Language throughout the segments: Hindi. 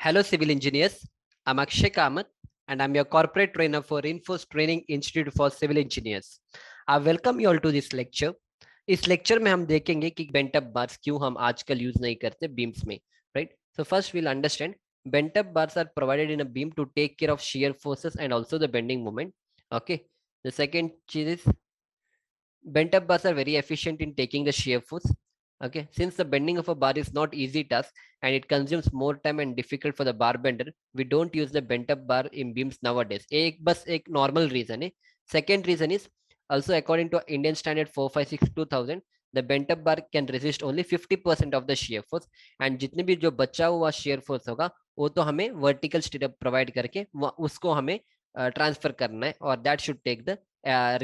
Hello, civil engineers. I'm Akshay Kamath, and I'm your corporate trainer for Reinforced Training Institute for Civil Engineers. I welcome you all to this lecture. इस लेक्चर में हम देखेंगे कि बेंट अप बार्स क्यों हम आजकल यूज नहीं करते बीम्स में, right? So first we'll understand bent up bars are provided in a beam to take care of shear forces and also the bending moment. Okay. The second cheese is bent up bars are very efficient in taking the shear force. Okay, since the bending of a bar is not easy task and it consumes more time and difficult for the bar bender, we don't use the bent up bar in beams nowadays. एक बस एक normal reason है. Second reason is also according to Indian standard 456/2000, the bent up bar can resist only 50% of the shear force, and जितने भी जो बचा हुआ shear force होगा वो तो हमें vertical stirrup provide करके उसको हमें ट्रांसफर करना है, और that should take the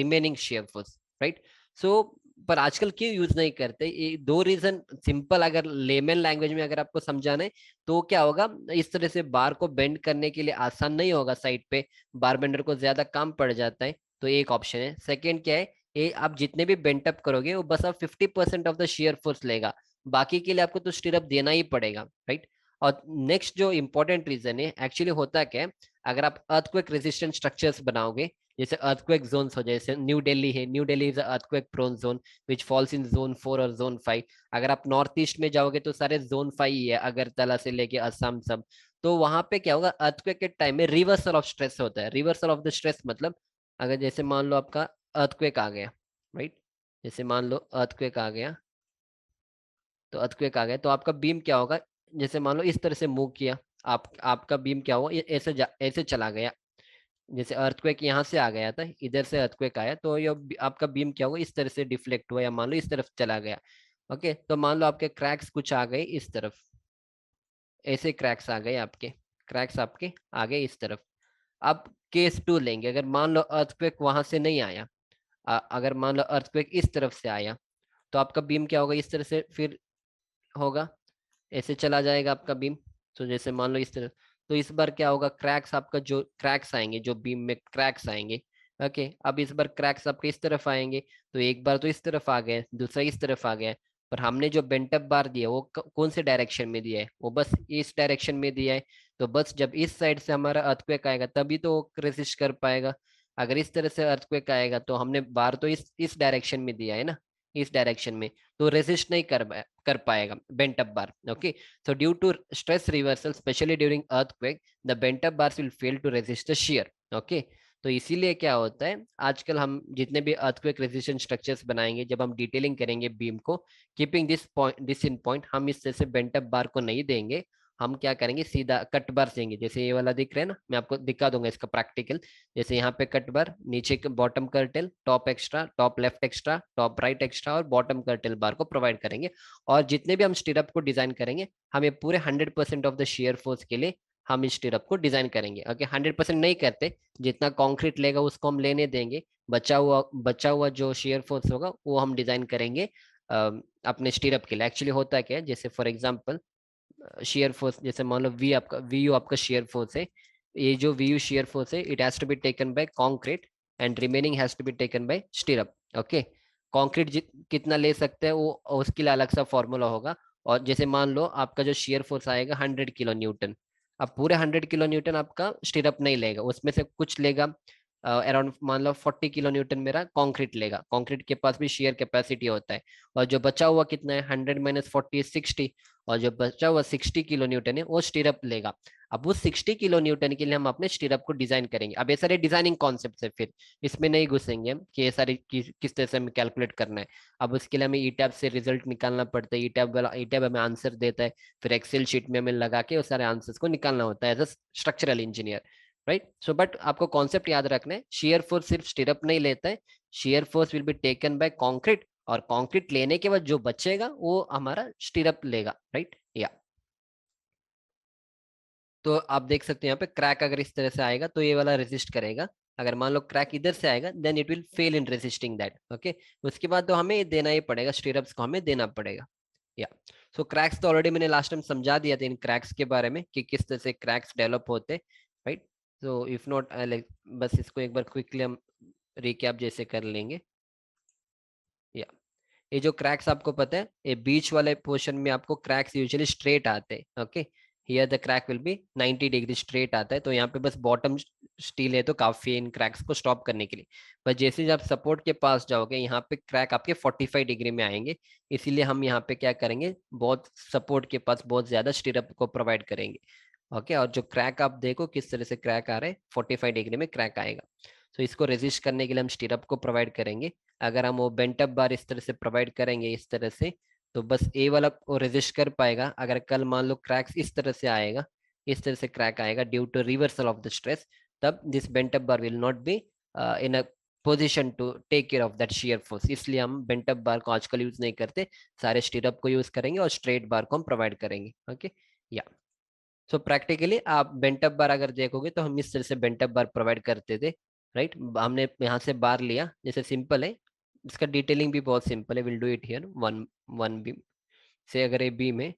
remaining shear force, right? सो पर आजकल क्यों यूज नहीं करते, ये दो रीजन सिंपल, अगर लेमन लैंग्वेज में अगर आपको समझाना है तो क्या होगा, इस तरह से बार को बेंड करने के लिए आसान नहीं होगा, साइड पे बार बेंडर को ज्यादा काम पड़ जाता है, तो एक ऑप्शन है। सेकेंड क्या है, ये आप जितने भी बेंट अप करोगे वो बस आप 50% ऑफ द शेयर फोर्स लेगा, बाकी के लिए आपको तो स्टिरअप देना ही पड़ेगा, राइट? और नेक्स्ट जो इंपॉर्टेंट रीजन है, एक्चुअली होता क्या है, अगर आप अर्थक्वेक रेजिस्टेंट स्ट्रक्चर्स बनाओगे, जैसे अर्थक्वेक जोन्स हो, जैसे न्यू दिल्ली है, New Delhi is earthquake prone zone which falls in zone 4 और जोन 5। अगर आप नॉर्थ ईस्ट में जाओगे तो सारे जोन 5 ही है, अगरतला से लेके असम सब। तो वहां पे क्या होगा, अर्थक्वेक के टाइम में रिवर्सल ऑफ स्ट्रेस होता है। रिवर्सल ऑफ द स्ट्रेस मतलब, अगर जैसे मान लो आपका अर्थक्वेक आ गया, राइट? जैसे मान लो अर्थक्वेक आ गया, तो अर्थक्वेक आ गया तो आपका बीम क्या होगा, जैसे मान लो इस तरह से मूव किया, आपका बीम क्या हुआ, ये ऐसे चला गया। जैसे अर्थक्वेक यहाँ से आ गया था, इधर से अर्थक्वेक आया, तो ये आपका बीम क्या हुआ, इस तरह से डिफ्लेक्ट हुआ, या मान लो इस तरफ चला गया। ओके, तो मान लो आपके क्रैक्स कुछ आ गए इस तरफ, ऐसे क्रैक्स आ गए आपके, क्रैक्स आपके आ गए इस तरफ। अब केस टू लेंगे, अगर मान लो अर्थक्वेक वहां से नहीं आया, अगर मान लो अर्थक्वेक इस तरफ से आया, तो आपका बीम क्या होगा, इस तरह से फिर होगा, ऐसे चला जाएगा आपका बीम। तो जैसे मान लो इस तरह, तो इस बार क्या होगा, क्रैक्स आपका जो क्रैक्स आएंगे, जो बीम में क्रैक्स आएंगे, ओके, अब इस बार क्रैक्स आपके इस तरफ आएंगे, तो एक बार तो इस तरफ आ गए, दूसरा इस तरफ आ गया, पर हमने जो बेंटअप बार दिया वो कौन से डायरेक्शन में दिया है, वो बस इस डायरेक्शन में दिया है। तो बस जब इस साइड से हमारा अर्थक्वेक आएगा तभी तो रेसिस्ट कर पाएगा। अगर इस तरह से अर्थक्वेक आएगा तो हमने बार तो इस डायरेक्शन में दिया है ना, इस डायरेक्शन में, तो रेसिस्ट नहीं कर पाएगा bent up bar. Okay, so due to stress reversal, especially during earthquake, the bent up bars will fail to resist the shear. Okay, तो इसीलिए क्या होता है, आजकल हम जितने भी earthquake resistant structures बनाएंगे, जब हम डिटेलिंग करेंगे बीम को, कीपिंग दिस इन पॉइंट, हम इस तरह से बेंट अप बार को नहीं देंगे, हम क्या करेंगे, सीधा कट बार देंगे। जैसे ये वाला दिख रहा है ना, मैं आपको दिखा दूंगा इसका प्रैक्टिकल। जैसे यहाँ पे कट बार, नीचे bottom cartel, top extra, top left extra, top right extra, और बॉटम कर्टेल बार को प्रोवाइड करेंगे। और जितने भी हम स्टिरअप को डिजाइन करेंगे, हम ये पूरे 100% ऑफ द शेयर फोर्स के लिए हम इस स्टिरअप को डिजाइन करेंगे। ओके, 100% नहीं करते, जितना कंक्रीट लेगा उसको हम लेने देंगे, बचा हुआ जो शेयर फोर्स होगा वो हम डिजाइन करेंगे अपने स्टिरअप के लिए। एक्चुअली होता है क्या है, जैसे फॉर एग्जांपल शेयर फोर्स, जैसे मान लो वी यू आपका शेयर फोर्स है, ये जो वी यू शेयर फोर्स है, it has to be taken by concrete and remaining has to be taken by stirrup. Okay, concrete कितना ले सकते हैं वो उसके लिए अलग सा फॉर्मूला होगा। और जैसे मान लो आपका जो शेयर फोर्स आएगा 100 किलो न्यूटन, अब पूरे 100 किलो न्यूटन आपका स्टिरअप नहीं लेगा, उसमें से कुछ लेगा, अराउंड मान लो 40 किलो न्यूटन मेरा कंक्रीट लेगा, कंक्रीट के पास भी शेयर कैपेसिटी होता है। और जो बचा हुआ कितना है, 100 - 40 = 60, और जो बचा हुआ 60 किलो न्यूटन है वो स्टिरअप लेगा। अब उस 60 किलो न्यूटन के लिए हम अपने स्टिरअप को डिजाइन करेंगे। अब ये सारे डिजाइनिंग कॉन्सेप्ट है, फिर इसमें नहीं घुसेंगे हम कि ये सारी किस तरह से हमें कैलकुलेट करना है। अब उसके लिए हमें ई टैब से रिजल्ट निकालना पड़ता है, ई टैब हमें आंसर देता है, फिर एक्सेल शीट में हमें लगा के उस सारे आंसर्स को निकालना होता है as a structural engineer, right? So but आपको कॉन्सेप्ट याद रखना है, शेयर फोर्स सिर्फ स्टिरअप नहीं लेता है, shear force will be taken by concrete, और कंक्रीट लेने के बाद जो बचेगा वो हमारा स्टिरअप लेगा, राइट? या तो आप देख सकते हैं यहाँ पे क्रैक अगर इस तरह से आएगा तो ये वाला रेजिस्ट करेगा, अगर मान लो क्रैक इधर से आएगा then it will fail in resisting that. Okay, उसके बाद तो हमें देना ही पड़ेगा, स्टिरअप्स को हमें देना पड़ेगा। या सो क्रैक्स तो ऑलरेडी मैंने लास्ट टाइम समझा दिया था इन क्रैक्स के बारे में कि किस तरह से क्रैक्स डेवलप होते, राइट? सो इफ नॉट, बस इसको एक बार क्विकली हम रिकैप जैसे कर लेंगे। या ये जो क्रैक्स आपको पता है, ये बीच वाले पोर्शन में आपको क्रैक्स यूजुअली स्ट्रेट आते हैं। Okay, here the crack will be 90 degree straight आता है, तो यहाँ पे बस बॉटम स्टील है तो काफी है इन क्रैक्स को स्टॉप करने के लिए। पर जैसे जब सपोर्ट के पास जाओगे यहाँ पे क्रैक आपके 45 डिग्री में आएंगे, इसीलिए हम यहाँ पे क्या करेंगे, बहुत सपोर्ट के पास बहुत ज्यादा स्टीरअप को प्रोवाइड करेंगे। ओके, और जो क्रैक आप देखो किस तरह से क्रैक आ रहे हैं, 45 डिग्री में क्रैक आएगा। तो इसको रेजिस्ट करने के लिए हम स्टीरअप को प्रोवाइड करेंगे। अगर हम वो बेंट अप बार इस तरह से प्रोवाइड करेंगे इस तरह से, तो बस ए वाला वो रेजिस्ट कर पाएगा। अगर कल मान लो क्रैक्स इस तरह से आएगा, इस तरह से क्रैक आएगा due to reversal of the stress, तब this bent up bar will not be in a position to take care of that shear force. इसलिए हम बेंट अप बार को आजकल यूज नहीं करते, सारे स्टीरअप को यूज करेंगे और स्ट्रेट बार को हम प्रोवाइड करेंगे। ओके, या सो प्रैक्टिकली आप बेंट अप बार अगर देखोगे तो हम इस तरह से बेंट अप बार प्रोवाइड करते थे, राइट। हमने यहाँ से बार लिया, जैसे सिंपल है, इसका डिटेलिंग भी बहुत सिंपल है, will do it here. One one beam से अगर ये बीम है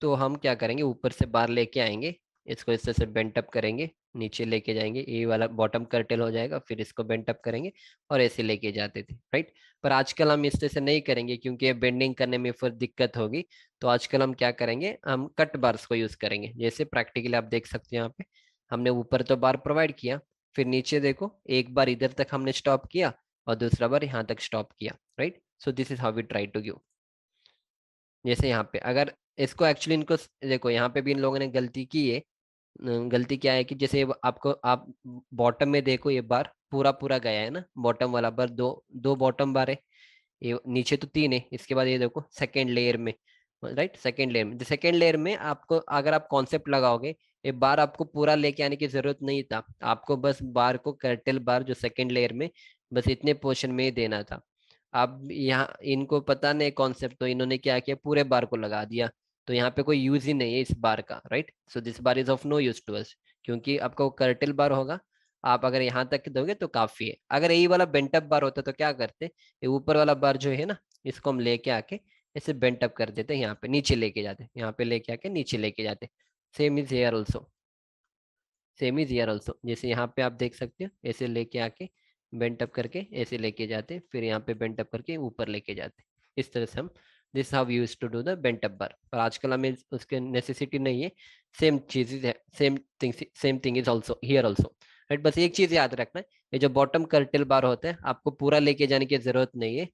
तो हम क्या करेंगे, ऊपर से बार लेके आएंगे, इसको इस तरह से बेंट अप करेंगे, नीचे लेके जाएंगे, ये वाला बॉटम कर्टेल हो जाएगा, फिर इसको बेंट अप करेंगे और ऐसे लेके जाते थे, राइट। पर आजकल हम इस तरह से नहीं करेंगे क्योंकि ये बेंडिंग करने में फिर दिक्कत होगी। तो आजकल हम क्या करेंगे, हम कट बार्स को यूज करेंगे। जैसे प्रैक्टिकली आप देख सकते हैं यहाँ पे हमने ऊपर तो बार प्रोवाइड किया, फिर नीचे देखो एक बार इधर तक हमने स्टॉप किया और दूसरा बार यहाँ तक स्टॉप किया, right. So this is how we try to give. जैसे यहाँ पे अगर इसको एक्चुअली इनको देखो, यहाँ पे भी इन लोगों ने गलती की है। गलती क्या है कि जैसे आपको आप बॉटम में देखो, ये बार पूरा पूरा गया है ना, बॉटम वाला बार, दो दो बॉटम बार है, ये नीचे तो तीन है, इसके बाद ये देखो सेकेंड लेयर में, राइट। सेकेंड लेयर में, सेकेंड लेयर में आपको अगर आप कॉन्सेप्ट लगाओगे, ये बार आपको पूरा लेके आने की जरूरत नहीं था, आपको बस बार को कर्टेल बार जो सेकेंड लेयर में बस इतने पोर्शन में ही देना था। अब यहाँ इनको पता नहीं कॉन्सेप्ट, तो इन्होंने क्या किया, पूरे बार को लगा दिया। तो यहाँ पे कोई यूज ही नहीं है इस बार का, राइट। सो दिस बार is of no use to us, क्योंकि आपका वो कर्टेल बार होगा, आप अगर यहाँ तक दोगे तो काफी है। अगर यही वाला बेंटअप बार होता तो क्या करते, ये ऊपर वाला बार जो है ना, इसको हम लेके आके इसे बेंट अप कर देते, यहाँ पे नीचे लेके जाते, यहाँ पे लेके आके नीचे लेके जाते। Same is here also, same is here also. जैसे यहाँ पे आप देख सकते हो, ऐसे लेके आके बेंट अप करके ऐसे लेके जाते, फिर यहाँ पे बेंट अप करके ऊपर लेके जाते। इस तरह से हम, this how we used to do the bent up bar. पर आजकल हमें उसके नेसेसिटी नहीं है। सेम चीज है, same thing is also here also, right. बस एक चीज याद रखना है, ये जो बॉटम कर्टेल बार होता है आपको पूरा लेके जाने की जरूरत नहीं है।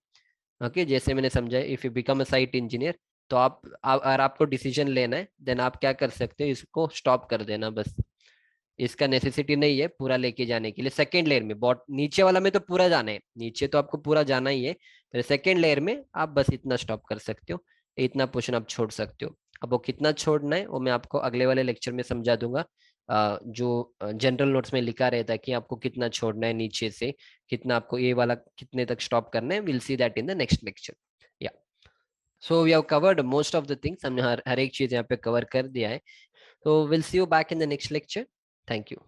ओके, जैसे मैंने समझा, if you become a site engineer, तो अगर आपको डिसीजन लेना है देन आप क्या कर सकते हो, इसको स्टॉप कर देना बस। इसका नेसेसिटी नहीं है पूरा लेके जाने के लिए। सेकेंड लेयर में बॉट नीचे वाला में तो पूरा जाना है, नीचे तो आपको पूरा जाना ही है, तो सेकेंड लेयर में आप बस इतना स्टॉप कर सकते हो, इतना पोर्शन आप छोड़ सकते हो। अब वो कितना छोड़ना है वो मैं आपको अगले वाले लेक्चर में समझा दूंगा। जो जनरल नोट्स में लिखा रहता है कि आपको कितना छोड़ना है नीचे से, कितना आपको ये वाला कितने तक स्टॉप करना है, will see that in the next lecture. या so we have covered most of the things, हमने हर एक चीज यहाँ पे कवर कर दिया है। तो will see you back in the next lecture. Thank you.